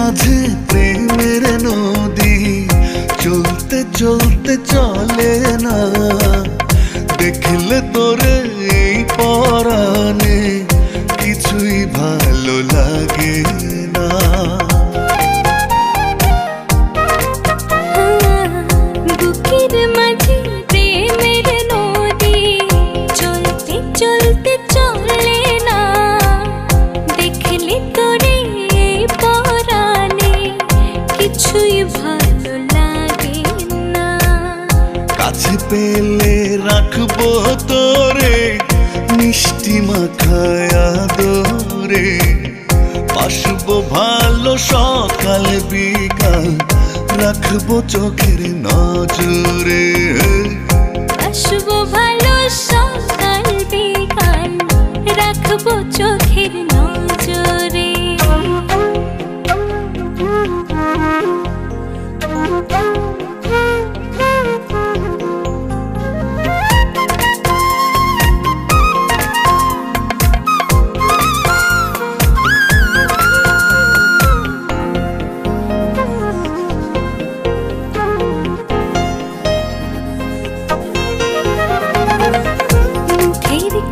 মাঝে প্রেমের নদী চলতে চলতে চলে না, দেখলে তোরে এই পরাণে কিছুই ভালো লাগে না। বুকের মাঝে প্রেমের নদী চলতে চলতে চলে না, দেখলে তোরে এই পরাণে কিছুই ভালো লাগে না। কাছে পেলে রাখবো তোরে মিষ্টি মাখায়া দরে, বাসবো ভালো সকাল বিকাল রাখবো চোখের নজরে। বাসবো ভালো সকাল বিকাল রাখবো চোখের নজরে।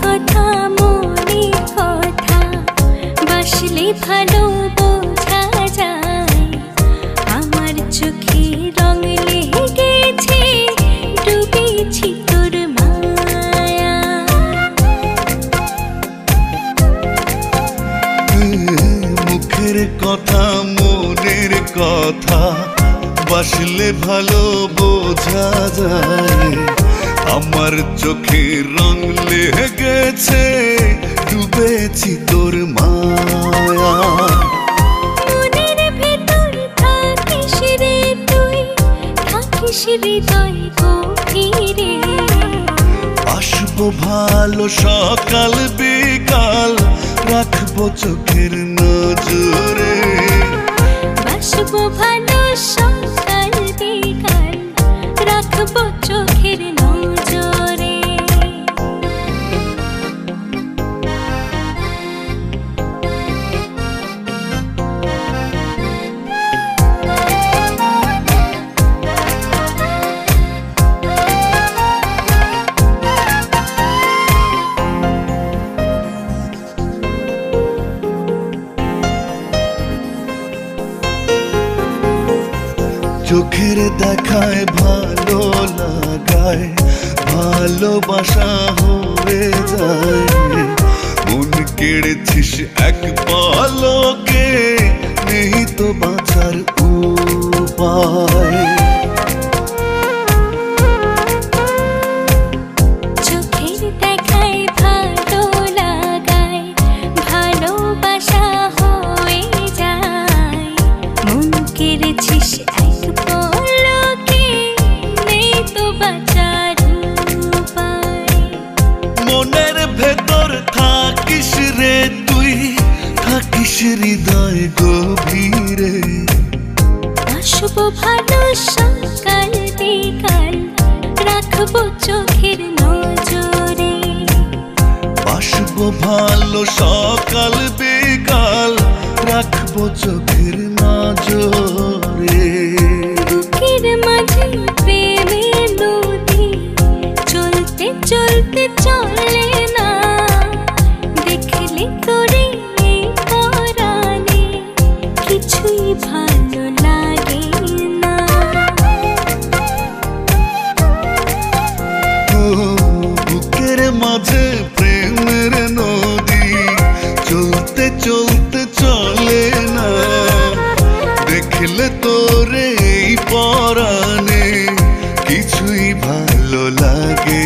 কথা মনে কথা বাসলে ভালো বোঝা যায়, আমার চোখে রং লেগেছে ডুবেছি তোর মায়া। মুখের কথা মনের কথা বাসলে ভালো বোঝা যায়, আমার চোখে রং লেগেছে ডুবেছি তোর মায়া। মনের ভেতর থাকিস রে তুই, থাকিস হৃদয় গভীরে। আসবো ভালো সকাল বিকাল রাখবো চোখের নজরে। বাসবো ভালো সকাল বিকাল রাখবো চোখের নজরে। চোখের দেখায় ভালো লাগায় ভালোবাসা হয়ে যায়, মন কেড়েছিস এক পলকে নেই তো বাঁচার উপায়। চোখের দেখায় ভালো লাগায় ভালোবাসা হয়ে যায়, মন কেড়েছিস এক পলকে নেই তো বাঁচার উপায়। মনের ভেতর থাকিস রে তুই, থাকিস হৃদয় গভীরে। বাসবো ভালো সকাল বিকাল রাখবো চোখের নজরে। বাসবো ভালো সকাল বিকাল রাখবো চোখের নজরে। বুকের মাঝে প্রেমের নদী চলতে চলতে চলে না, দেখলে তোরে এই পরাণে কিছুই ভালো লাগে না। বুকের মাঝে প্রেমের নদী চলতে চলতে চলে না, দেখলে তোরে এই পরাণে কিছুই ভালো লাগে।